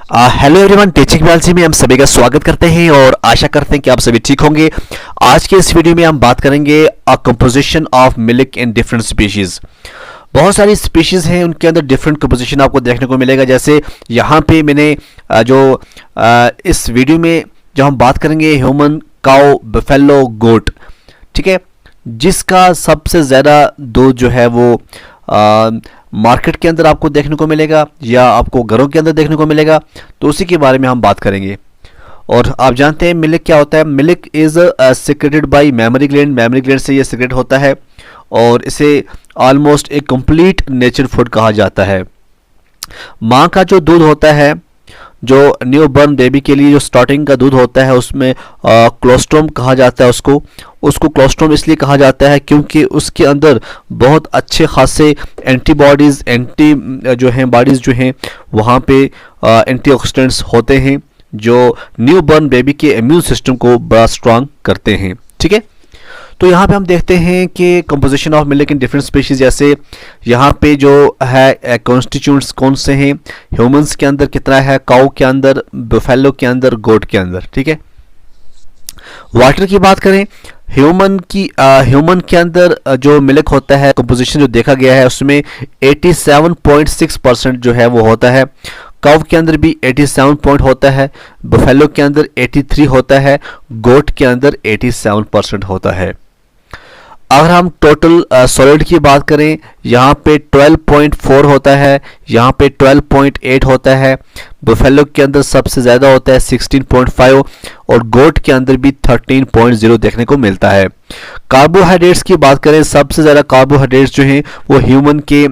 Hello everyone, teaching Wellesley में हम सभी का स्वागत करते हैं और आशा करते हैं कि आप सभी ठीक होंगे। आज के इस वीडियो में हम बात करेंगे composition of milk in different species. बहुत सारी स्पीशीज हैं, उनके अंदर डिफरेंट कंपोजिशन आपको देखने को मिलेगा। जैसे यहाँ पे मैंने इस वीडियो में जो हम बात करेंगे ह्यूमन, काउ, बफेलो, गोट, ठीक है, जिसका सबसे ज़्यादा दूध जो है वो मार्केट के अंदर आपको देखने को मिलेगा या आपको घरों के अंदर देखने को मिलेगा, तो उसी के बारे में हम बात करेंगे। और आप जानते हैं मिल्क क्या होता है। Milk is secreted by memory gland. Memory gland से ये सिक्रेट होता है और इसे ऑलमोस्ट एक कंप्लीट नेचर फूड कहा जाता है। माँ का जो दूध होता है, जो न्यू बर्न बेबी के लिए जो स्टार्टिंग का दूध होता है, उसमें क्लोस्ट्रम कहा जाता है। उसको क्लोस्ट्रम इसलिए कहा जाता है क्योंकि उसके अंदर बहुत अच्छे खासे एंटीबॉडीज़, जो हैं बॉडीज़ जो हैं वहाँ पे एंटीऑक्सीडेंट्स होते हैं जो न्यू बर्न बेबी के इम्यून सिस्टम को बड़ा स्ट्रांग करते हैं। ठीक है, तो यहाँ पे हम देखते हैं कि composition of milk in different species. जैसे यहाँ पे जो है कॉन्स्टिट्यूएंट्स कौन से हैं, ह्यूमंस के अंदर कितना है, काऊ के अंदर, बफेलो के अंदर, गोट के अंदर। ठीक है, वाटर की बात करें, ह्यूमन के अंदर जो मिल्क होता है, कंपोजिशन जो देखा गया है उसमें 87.6% जो है वो होता है। काउ के अंदर भी 87 पॉइंट होता है, बफेलो के अंदर 83 होता है, गोट के अंदर 87% होता है। अगर हम टोटल सॉलिड की बात करें, यहाँ पे 12.4 होता है, यहाँ पे 12.8 होता है, बफेलो के अंदर सबसे ज़्यादा होता है 16.5 और गोट के अंदर भी 13.0 देखने को मिलता है। कार्बोहाइड्रेट्स की बात करें, सबसे ज़्यादा कार्बोहाइड्रेट्स जो हैं वो ह्यूमन के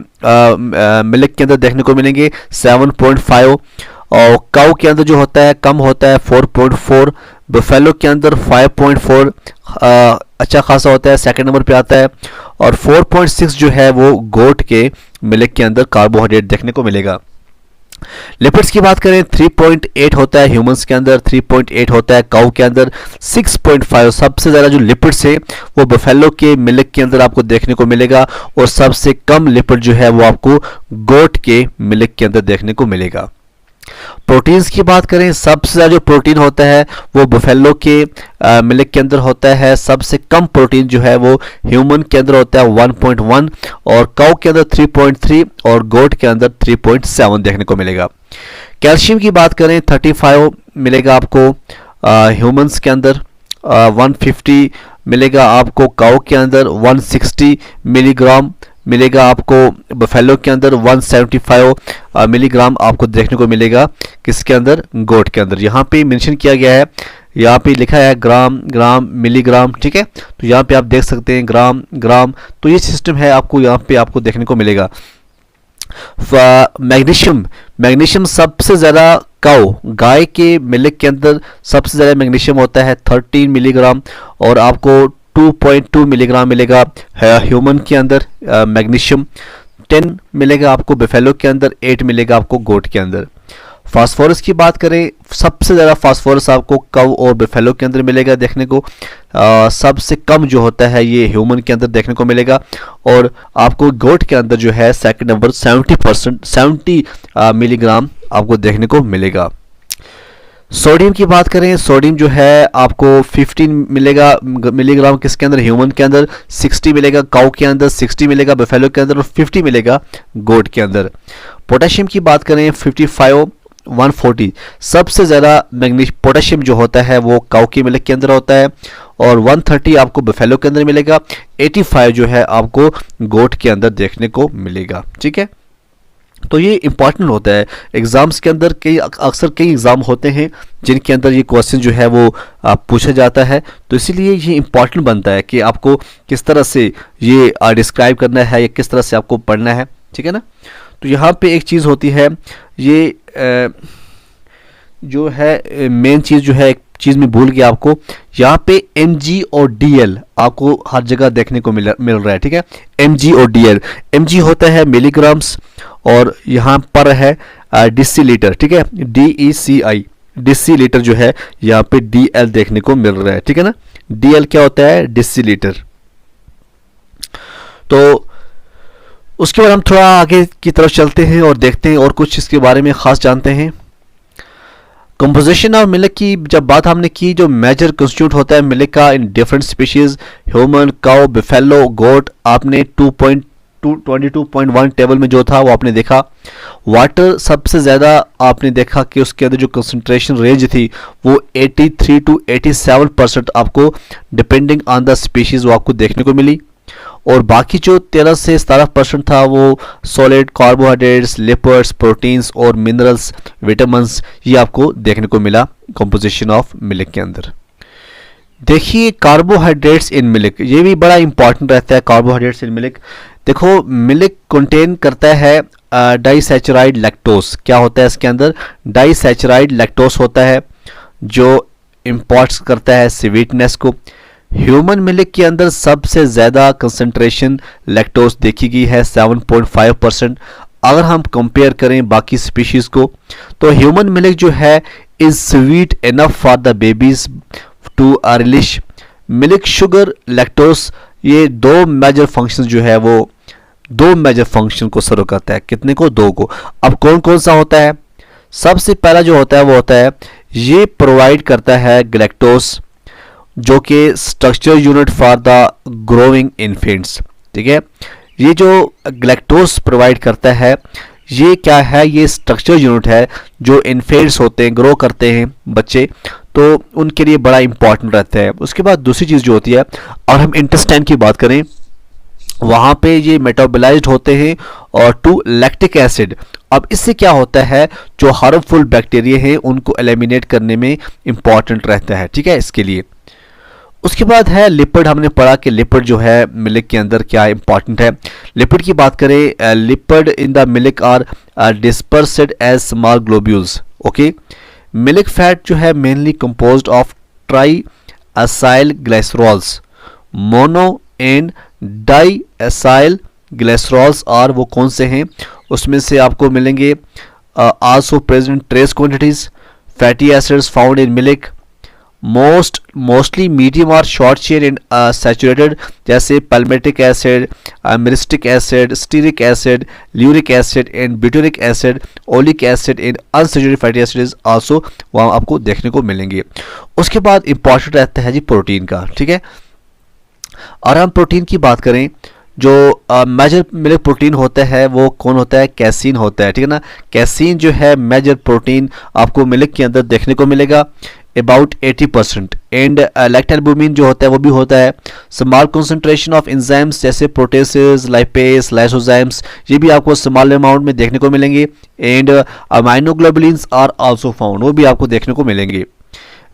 मिल्क के अंदर देखने को मिलेंगे 7.5 और काऊ के अंदर जो होता है कम होता है 4.4, बफेलो के अंदर 5.4 अच्छा खासा होता है, सेकंड नंबर पे आता है, और 4.6 जो है वो गोट के मिल्क के अंदर कार्बोहाइड्रेट देखने को मिलेगा। लिपिड्स की बात करें, 3.8 होता है ह्यूमंस के अंदर, 3.8 होता है काऊ के अंदर, 6.5 सबसे ज़्यादा जो लिपिड्स है वो बफेलो के मिल्क के अंदर आपको देखने को मिलेगा और सबसे कम लिपिड जो है वो आपको गोट के मिल्क के अंदर देखने को मिलेगा। प्रोटीन्स की बात करें, सबसे ज़्यादा जो प्रोटीन होता है वो बफेलो के मिल्क के अंदर होता है, सबसे कम प्रोटीन जो है वो ह्यूमन के अंदर होता है 1.1 और काऊ के अंदर 3.3 और गोट के अंदर 3.7 देखने को मिलेगा। कैल्शियम की बात करें, 35 मिलेगा आपको ह्यूमंस के अंदर, 150 मिलेगा आपको काऊ के अंदर, 160 मिलीग्राम मिलेगा आपको बफेलो के अंदर, 175 मिलीग्राम आपको देखने को मिलेगा किसके अंदर, गोट के अंदर। यहाँ पे मेंशन किया गया है, यहाँ पे लिखा है ग्राम, ग्राम, मिलीग्राम। ठीक है, तो यहाँ पे आप देख सकते हैं ग्राम, ग्राम, तो ये सिस्टम है आपको यहाँ पे आपको देखने को मिलेगा। मैग्नीशियम सबसे ज़्यादा काऊ, गाय के मिल्क के अंदर सबसे ज़्यादा मैग्नीशियम होता है 13 मिलीग्राम और आपको 2.2 मिलीग्राम मिलेगा ह्यूमन के अंदर मैग्नीशियम, 10 मिलेगा आपको बफेलो के अंदर, 8 मिलेगा आपको गोट के अंदर। फास्फोरस की बात करें, सबसे ज़्यादा फास्फोरस आपको काऊ और बफेलो के अंदर मिलेगा देखने को, सबसे कम जो होता है ये ह्यूमन के अंदर देखने को मिलेगा और आपको गोट के अंदर जो है सेकंड नंबर 70 मिलीग्राम आपको देखने को मिलेगा। सोडियम की बात करें, सोडियम जो है आपको 15 मिलेगा मिलीग्राम किसके अंदर, ह्यूमन के अंदर, 60 मिलेगा काऊ के अंदर, 60 मिलेगा बफेलो के अंदर और 50 मिलेगा गोट के अंदर। पोटेशियम की बात करें, 55, 140 सबसे ज़्यादा पोटेशियम जो होता है वो काऊ के मिल्क के अंदर होता है और 130 आपको बफेलो के अंदर मिलेगा, 85 जो है आपको गोट के अंदर देखने को मिलेगा। ठीक है, तो ये इंपॉर्टेंट होता है एग्ज़ाम्स के अंदर। अक्सर कई एग्ज़ाम होते हैं जिनके अंदर ये क्वेश्चन जो है वो पूछा जाता है, तो इसीलिए ये इंपॉर्टेंट बनता है कि आपको किस तरह से ये डिस्क्राइब करना है या किस तरह से आपको पढ़ना है। ठीक है ना, तो यहाँ पे एक चीज़ होती है, ये जो है मेन चीज़ जो है, एक चीज़ मैं भूल गया आपको, यहाँ पे mg और dl आपको हर जगह देखने को मिल रहा है। ठीक है, mg और dl, mg होता है मिलीग्राम्स और यहाँ पर है डिसीलीटर। ठीक है, DECI डिसीलीटर जो है, यहाँ पे dl देखने को मिल रहा है। ठीक है ना, dl क्या होता है, डिसीलीटर। तो उसके बाद हम थोड़ा आगे की तरफ चलते हैं और देखते हैं और कुछ इसके बारे में ख़ास जानते हैं। कंपोजिशन ऑफ मिल्क की जब बात हमने की, जो मेजर कंस्टिट्यूट होता है मिल्क का in different species, human, cow, buffalo, goat, आपने 22.1 टेबल में जो था वो आपने देखा। वाटर सबसे ज़्यादा आपने देखा कि उसके अंदर जो कंसंट्रेशन रेंज थी वो 83 to 87% आपको डिपेंडिंग ऑन द स्पीशीज़ वो आपको देखने को मिली। और बाकी जो 13 से 17% था वो सॉलिड, कार्बोहाइड्रेट्स, लिपिड्स, प्रोटीन्स और मिनरल्स, विटामिन्स, ये आपको देखने को मिला कंपोजिशन ऑफ मिल्क के अंदर। देखिए कार्बोहाइड्रेट्स इन मिल्क, ये भी बड़ा इंपॉर्टेंट रहता है कार्बोहाइड्रेट्स इन मिल्क। देखो मिल्क कंटेन करता है डाइसैचराइड लैक्टोस। क्या होता है इसके अंदर? डाइसैचराइड लैक्टोस होता है जो इम्पोर्ट्स करता है स्वीटनेस को। ह्यूमन मिल्क के अंदर सबसे ज़्यादा कंसंट्रेशन लैक्टोस देखी गई है 7.5%। अगर हम कंपेयर करें बाकी स्पीशीज़ को तो ह्यूमन मिल्क जो है is sweet enough for the babies to relish. Milk, sugar, lactose, ये दो मेजर फंक्शन जो है वो दो मेजर फंक्शन को सर्व करता है। कितने को? दो को। अब कौन कौन सा होता है? सबसे पहला जो होता है वो होता है ये प्रोवाइड करता है ग्लैक्टोस, जो कि structure unit for the growing infants. ठीक है, ये जो ग्लैक्टोस प्रोवाइड करता है ये क्या है? ये स्ट्रक्चर यूनिट है जो इन्फेंट्स होते हैं, ग्रो करते हैं बच्चे, तो उनके लिए बड़ा इंपॉर्टेंट रहता है। उसके बाद दूसरी चीज़ जो होती है, और हम इंटेस्टाइन की बात करें, वहाँ पे ये मेटाबोलाइज्ड होते हैं और टू लैक्टिक एसिड। अब इससे क्या होता है, जो हार्मफुल बैक्टीरिया हैं उनको एलिमिनेट करने में इंपॉर्टेंट रहता है। ठीक है, इसके लिए। उसके बाद है लिपिड। हमने पढ़ा कि लिपिड जो है मिल्क के अंदर क्या इंपॉर्टेंट है। लिपिड की बात करें, lipid in the milk are dispersed as small globules. Okay, milk fat जो है mainly composed of tri acyl glycerols, mono and di acyl glycerols. और वो कौन से हैं? उसमें से आपको मिलेंगे also present trace quantities fatty acids found in milk, mostly medium और शॉर्ट चेन एंड सैचुरेटेड, जैसे palmitic acid, myristic acid, stearic acid, lauric acid and butyric acid, oleic acid and unsaturated fatty acids also वहाँ आपको देखने को मिलेंगे। उसके बाद important रहता है जी प्रोटीन का। ठीक है, और हम प्रोटीन की बात करें, जो मेजर मिल्क प्रोटीन होता है वो कौन होता है? कैसीन होता है। ठीक है ना, कैसीन जो है मेजर प्रोटीन आपको मिल्क के अंदर देखने को मिलेगा अबाउट 80%। एंड लैक्टोएल्बुमिन जो होता है वो भी होता है। स्मॉल कंसंट्रेशन ऑफ एंजाइम्स जैसे प्रोटेसेस, लाइपेस, लाइसोजाइम्स, ये भी आपको स्मॉल अमाउंट में देखने को मिलेंगे। एंड अमाइनोग्लोबुलिन्स आर आल्सो फाउंड, वो भी आपको देखने को मिलेंगे।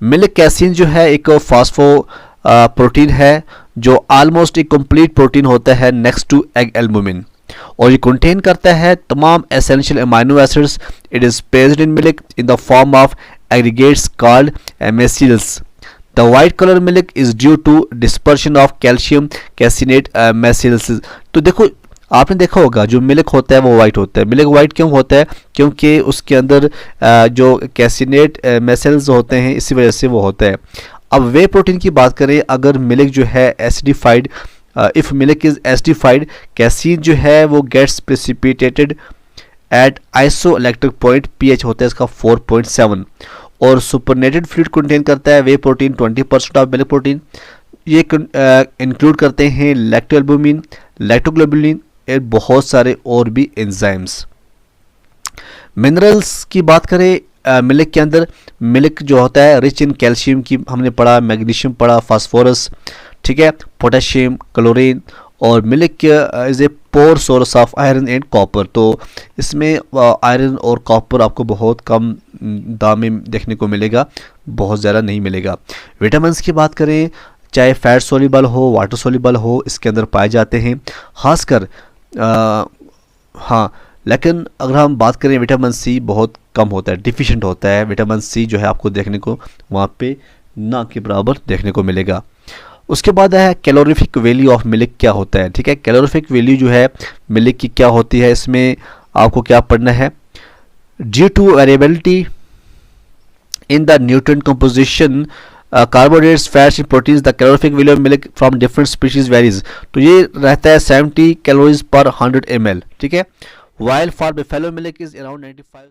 मिल्क कैसीन जो है एक फास्फो प्रोटीन है जो ऑलमोस्ट एक कंप्लीट प्रोटीन होता है नेक्स्ट टू एग एल्बुमिन, और ये कंटेन करता है तमाम essential amino acids. It is present in milk in the form of aggregates called amycils. The white color milk is due to dispersion of calcium caseinate amycils. तो देखो आपने देखा होगा जो मिल्क होता है वो वाइट होता है। मिल्क वाइट क्यों होता है? क्योंकि उसके अंदर जो कैसिनेट मैसेल्स होते हैं, इसी वजह से वो होता है। अब वे प्रोटीन की बात करें, अगर मिल्क जो है acidified, if milk is acidified, casein जो है वो gets precipitated at isoelectric point, pH होता है इसका 4.7, और सुपरनेटेड फ्लूइड कंटेन करता है वे प्रोटीन 20% ऑफ मिल्क प्रोटीन। ये इंक्लूड करते हैं लैक्टोएल्बुमिन, लैक्टोग्लोबुलिन और बहुत सारे और भी एंजाइम्स। मिनरल्स की बात करें मिल्क के अंदर, मिल्क जो होता है रिच इन कैल्शियम की हमने पढ़ा, मैग्नीशियम पढ़ा, फास्फोरस, ठीक है, पोटेशियम, क्लोरीन, और milk is a poor source of iron and copper. तो इसमें आयरन और कॉपर आपको बहुत कम दाम में देखने को मिलेगा, बहुत ज़्यादा नहीं मिलेगा। विटामिन्स की बात करें, चाहे फैट सोल्यूबल हो, वाटर सोल्यूबल हो, इसके अंदर पाए जाते हैं खासकर। हाँ, लेकिन अगर हम बात करें विटामिन सी बहुत कम होता है, डिफिशिएंट होता है। विटामिन सी जो है आपको देखने को वहाँ पे ना के बराबर देखने को मिलेगा। उसके बाद है कैलोरीफिक वैल्यू ऑफ मिल्क क्या होता है। ठीक है, कैलोरीफिक वैल्यू जो है मिल्क की क्या होती है, इसमें आपको क्या पढ़ना है। Due to variability in the nutrient composition, carbohydrates, fats and proteins, the calorific value of milk from different species varies. तो ये रहता है 70 कैलोरीज पर 100 ml। ठीक है, while for buffalo milk is around 95